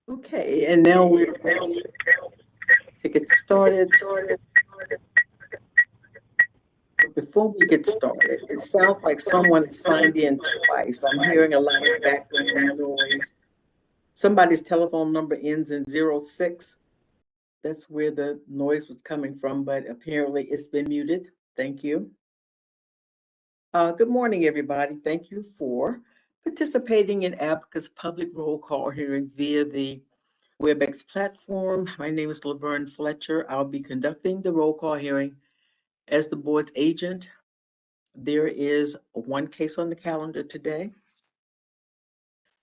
Okay, and now we're ready to get started. But before we get started, it sounds like someone has signed in twice. I'm hearing a lot of background noise. Somebody's telephone number ends in 06. That's where the noise was coming from, but apparently it's been muted. Thank you. Good morning, everybody. Thank you for participating in ABCA's public roll call hearing via the WebEx platform. My name is Laverne Fletcher. I'll be conducting the roll call hearing as the board's agent. There is one case on the calendar today.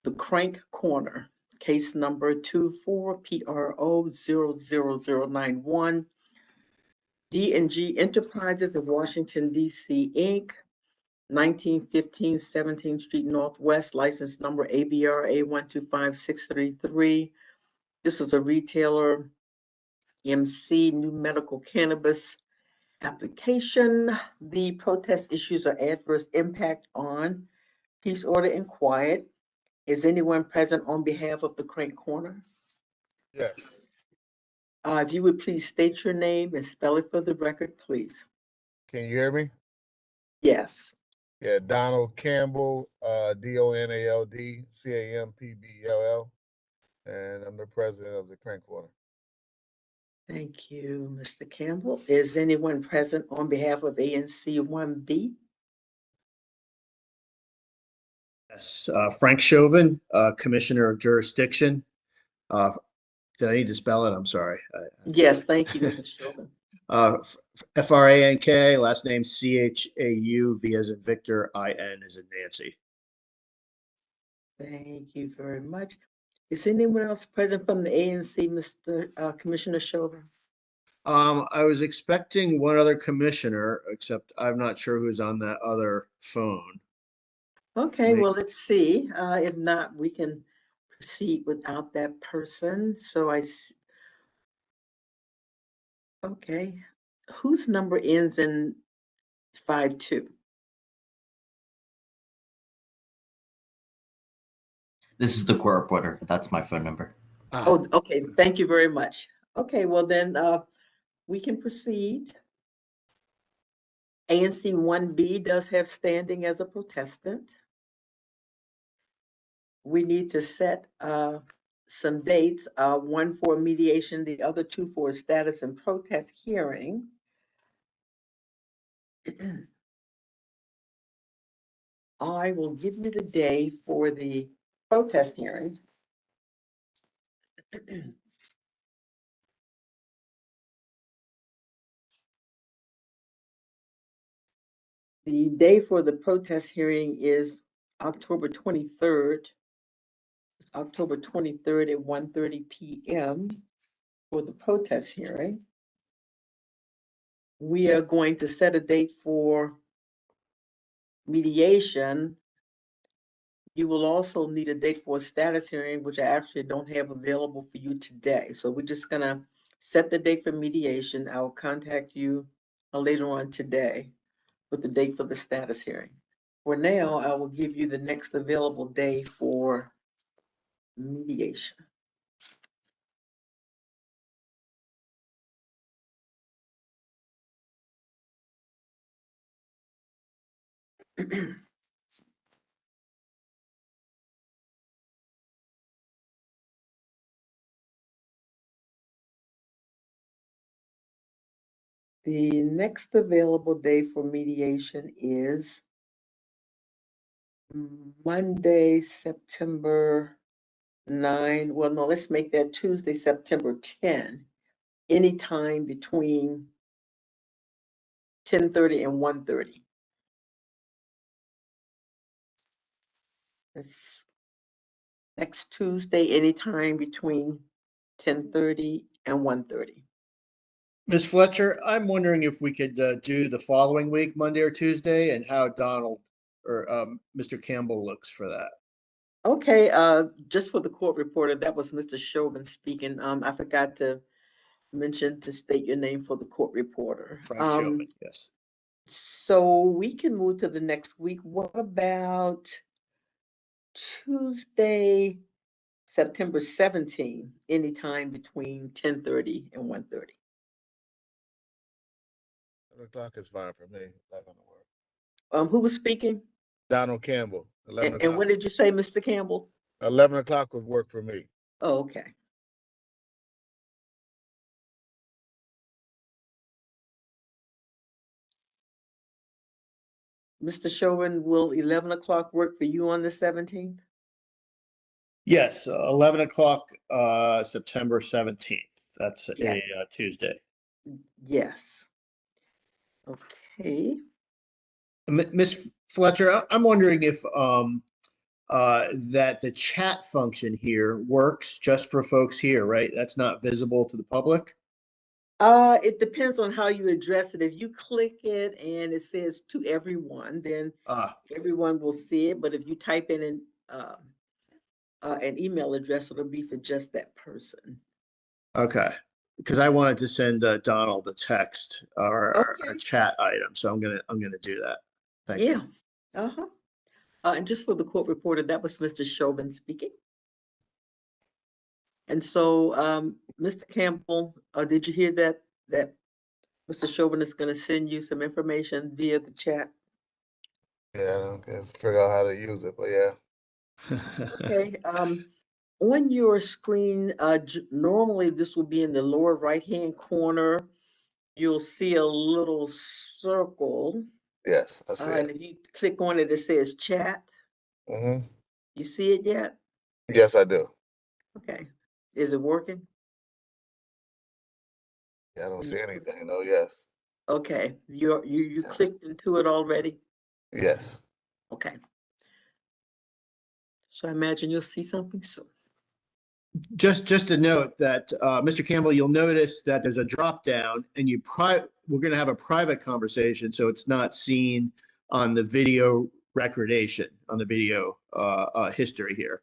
The Crank Corner, case number 24PRO00091, D&G Enterprises of Washington, D.C., Inc., 1915 17th Street Northwest, license number ABRA 125633. This is a retailer, MC, new medical cannabis application. The protest issues are adverse impact on peace, order, and quiet. Is anyone present on behalf of the Crank Corner? Yes. If you would please state your name and spell it for the record, please. Can you hear me? Yes. Yeah, Donald Campbell, DONALD CAMPBLL, and I'm the president of the Crank Corner. Thank you, Mr. Campbell. Is anyone present on behalf of ANC 1B? Yes, Frank Chauvin, Commissioner of Jurisdiction. Did I need to spell it? I'm sorry. Yes, thank you, Mr. Chauvin. FRANK, last name CHAU, V as in Victor, IN as in Nancy. Thank you very much. Is anyone else present from the ANC, Mr. Commissioner Chauvin? I was expecting one other commissioner, except I'm not sure who's on that other phone. Okay, well, let's see. If not, we can proceed without that person. So okay. Whose number ends in 52? This is the court reporter. That's my phone number. Oh, okay. Thank you very much. Okay, well then we can proceed. ANC 1B does have standing as a protestant. We need to set some dates, one for mediation, the other two for a status and protest hearing. I will give you the day for the protest hearing. The day for the protest hearing is October 23rd. It's October 23rd at 1:30 p.m. for the protest hearing. We are going to set a date for mediation. You will also need a date for a status hearing, which I actually don't have available for you today. So we're just gonna set the date for mediation. I'll contact you later on today with the date for the status hearing. For now, I will give you the next available day for mediation. The next available day for mediation is Monday, September 9. Well, no, let's make that Tuesday, September 10. Anytime between 10:30 and 1:30. This next Tuesday, anytime between 10:30 and 1:30. Ms. Fletcher, I'm wondering if we could do the following week, Monday or Tuesday, and how Donald or Mr. Campbell looks for that. Okay, just for the court reporter, that was Mr. Chauvin speaking. I forgot to mention to state your name for the court reporter. Frank Chauvin, yes. So we can move to the next week. What about Tuesday, September 17, anytime between 10:30 and 1:30. 11 o'clock is fine for me. 11 will work. Who was speaking? Donald Campbell, 11 And o'clock. what did you say, Mr. Campbell? 11 o'clock would work for me. Oh, okay. Mr. Chauvin, will 11 o'clock work for you on the 17th? Yes, 11 o'clock, September 17th. That's Yeah. a Tuesday. Yes. Okay. Ms. Fletcher, I'm wondering if that the chat function here works just for folks here, right? That's not visible to the public? It depends on how you address it. If you click it and it says to everyone, then Ah, everyone will see it. But if you type in an email address, it'll be for just that person. okay. Because I wanted to send Donald a text or a Okay. chat item, so I'm gonna do that. Thank you. Yeah. Uh-huh. And just for the court reporter, that was Mr. Chauvin speaking. And so, Mr. Campbell, did you hear that Mr. Chauvin is going to send you some information via the chat? Yeah, I guess figure out how to use it, but yeah. Okay. On your screen, normally this will be in the lower right-hand corner. You'll see a little circle, Yes, I see and it. if you click on it, it says chat. Hmm. You see it yet? Yes, I do. Okay. Is it working? Yeah, I don't see anything. No, yes. Okay. You Yes. clicked into it already? Yes. Okay. So I imagine you'll see something soon. Just a note that Mr. Campbell, you'll notice that there's a drop down, and we're going to have a private conversation, so it's not seen on the video recordation on the video history here.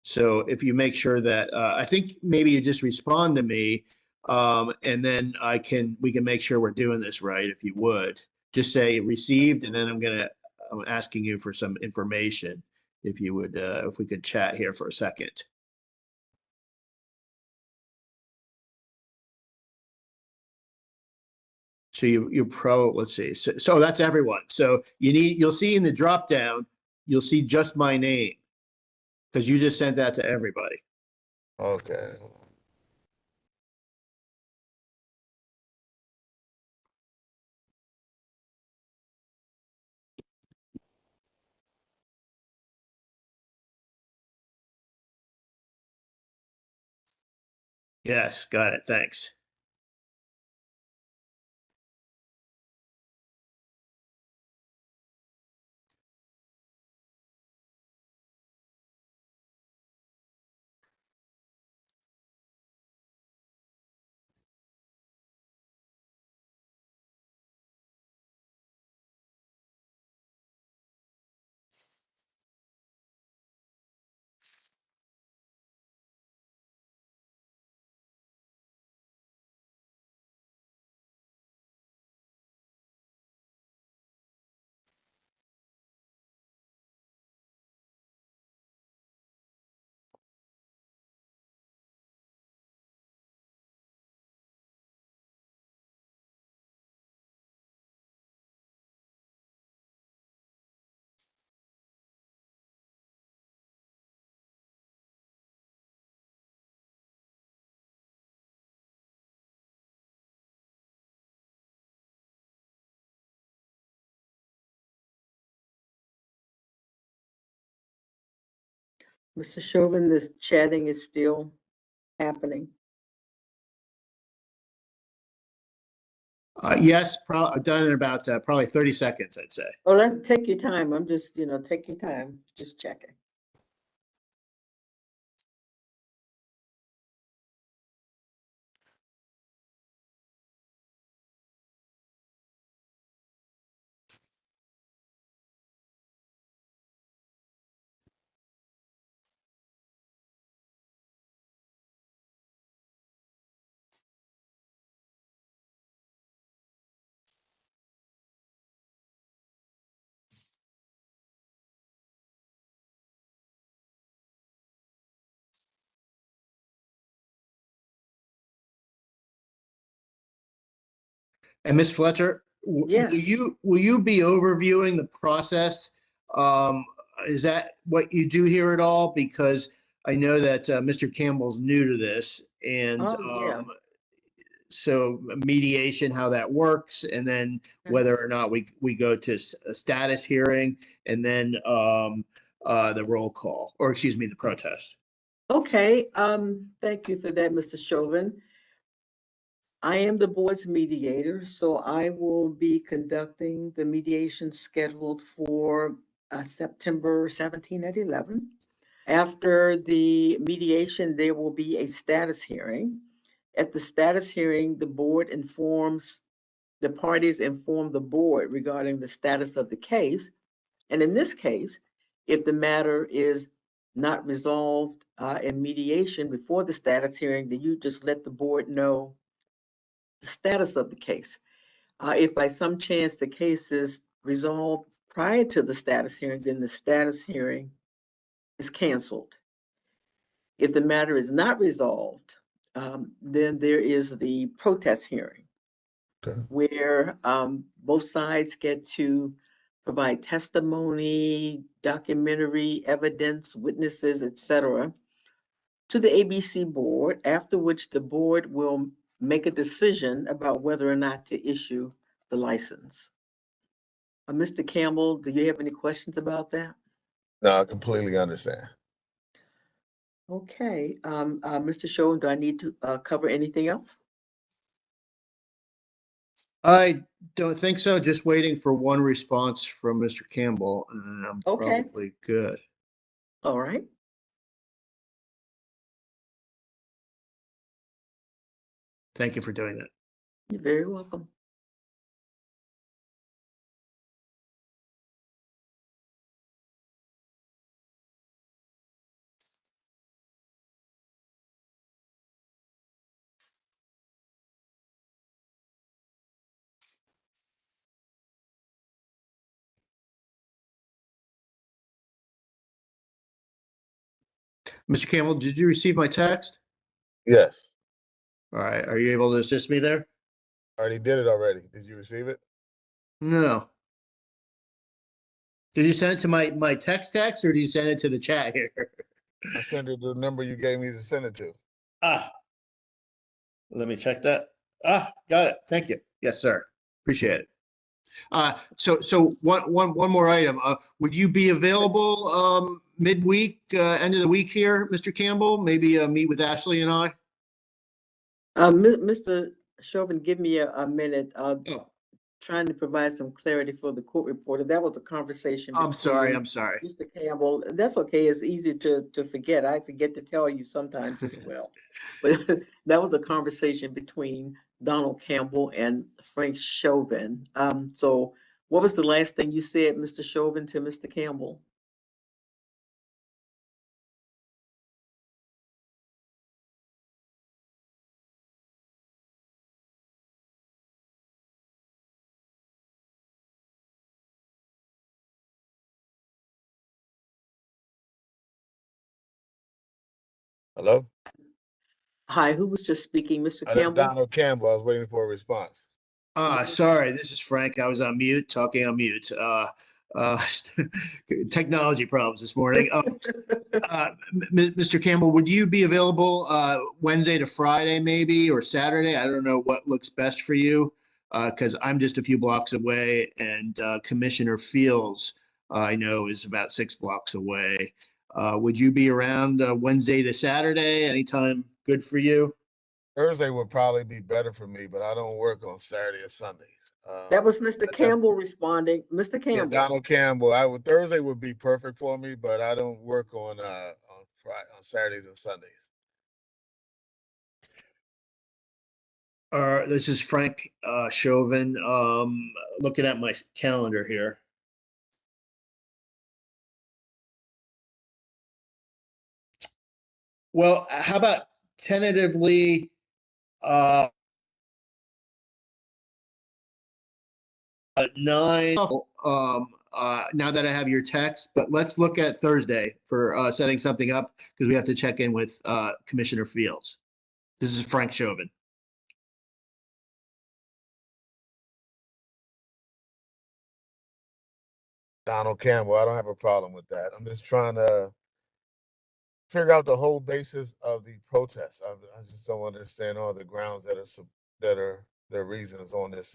So if you make sure that I think maybe you just respond to me, and then we can make sure we're doing this right. If you would just say received, and then I'm asking you for some information. If you would, if we could chat here for a second. So you pro, let's see. So that's everyone. So you'll see in the drop down, you'll see just my name because you just sent that to everybody. Okay. Yes, got it. Thanks. Mr. Chauvin, this chatting is still happening. Yes, done in about probably 30 seconds, I'd say. Oh, take your time. I'm just, take your time, just checking. And Ms. Fletcher, Yes. will you be overviewing the process? Is that what you do here at all? Because I know that Mr. Campbell's new to this, and Oh, yeah. so mediation, how that works, and then whether or not we go to a status hearing, and then the roll call, or excuse me, the protest. Okay, thank you for that, Mr. Chauvin. I am the board's mediator, so I will be conducting the mediation scheduled for September 17 at 11. After the mediation, there will be a status hearing. At the status hearing, the parties inform the board regarding the status of the case. And in this case, if the matter is not resolved in mediation before the status hearing, then you just let the board know the status of the case. If by some chance the case is resolved prior to the status hearings, then the status hearing is canceled. If the matter is not resolved, then there is the protest hearing, Okay. where both sides get to provide testimony, documentary evidence, witnesses, etc., to the ABC board, after which the board will make a decision about whether or not to issue the license. Mr. Campbell, do you have any questions about that? No, I completely understand. Okay, Mr. Chauvin, do I need to cover anything else? I don't think so. Just waiting for one response from Mr. Campbell, and then I'm Okay. probably good. All right. Thank you for doing that. You're very welcome. Mr. Campbell, did you receive my text? Yes, All right. Are you able to assist me there? I already did it already. Did you receive it? No. Did you send it to my text, or did you send it to the chat here? I sent it to the number you gave me to send it to. Ah, let me check that. Ah, got it. Thank you. Yes, sir. Appreciate it. So one more item. Would you be available midweek, end of the week here, Mr. Campbell? Maybe meet with Ashley and I? Mr. Chauvin, give me a minute. Oh, Trying to provide some clarity for the court reporter. That was a conversation I'm sorry. between I'm sorry. Mr. Campbell. That's okay. It's easy to forget. I forget to tell you sometimes as well. But that was a conversation between Donald Campbell and Frank Chauvin. So what was the last thing you said, Mr. Chauvin, to Mr. Campbell? Hello? Hi, who was just speaking, Mr. That's Campbell? Donald Campbell. I was waiting for a response. Sorry, this is Frank. I was on mute, talking on mute. Technology problems this morning. Mr. Campbell, would you be available Wednesday to Friday, maybe, or Saturday? I don't know what looks best for you, because I'm just a few blocks away, and Commissioner Fields, I know, is about 6 blocks away. Would you be around Wednesday to Saturday? Anytime good for you? Thursday would probably be better for me, but I don't work on Saturday or Sundays. That was Mr. Campbell responding. Mr. Yeah, Campbell. Donald Campbell. Thursday would be perfect for me, but I don't work on Friday, on Saturdays and Sundays. This is Frank Chauvin. Looking at my calendar here. Well, how about tentatively 9? Now that I have your text, but let's look at Thursday for setting something up, because we have to check in with Commissioner Fields. This is Frank Chauvin. Donald Campbell. I don't have a problem with that. I'm just trying to figure out the whole basis of the protest. I just don't understand all the grounds that are the reasons on this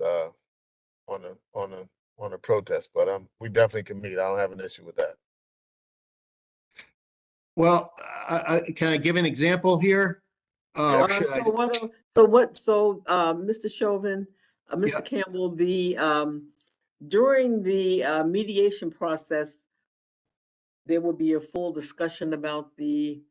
on a protest. But we definitely can meet. I don't have an issue with that. Well, can I give an example here? Yeah. Should I? Mr. Chauvin, Mr. Yeah. Campbell, during the mediation process, there will be a full discussion about the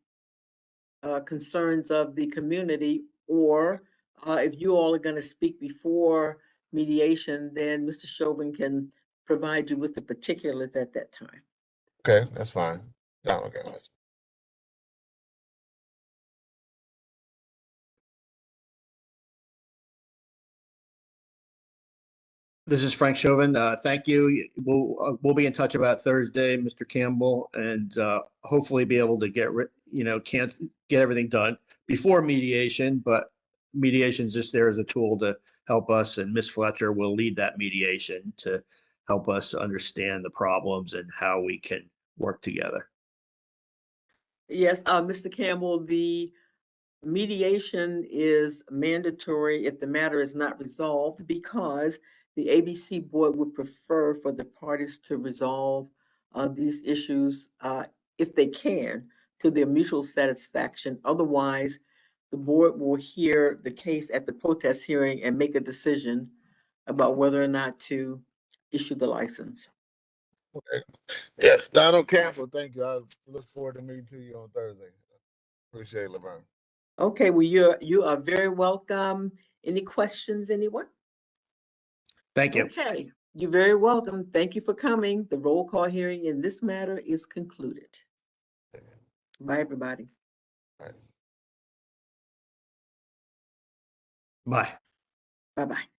concerns of the community, or if you all are going to speak before mediation, then Mr. Chauvin can provide you with the particulars at that time. Okay, that's fine. Okay, This is Frank Chauvin. Thank you. We'll be in touch about Thursday, Mr. Campbell, and hopefully be able to can't get everything done before mediation, but mediation is just there as a tool to help us, and Ms. Fletcher will lead that mediation to help us understand the problems and how we can work together. Yes, Mr. Campbell, the mediation is mandatory if the matter is not resolved, because the ABC board would prefer for the parties to resolve these issues, if they can, to their mutual satisfaction. Otherwise, the board will hear the case at the protest hearing and make a decision about whether or not to issue the license. okay. Yes, Donald Campbell. Thank you. I look forward to meeting you on Thursday. Appreciate it, Laverne. Okay, well, you are very welcome. Any questions, anyone? Thank you. Okay, you're very welcome. Thank you for coming. The roll call hearing in this matter is concluded. Bye, everybody. All right. Bye. Bye-bye.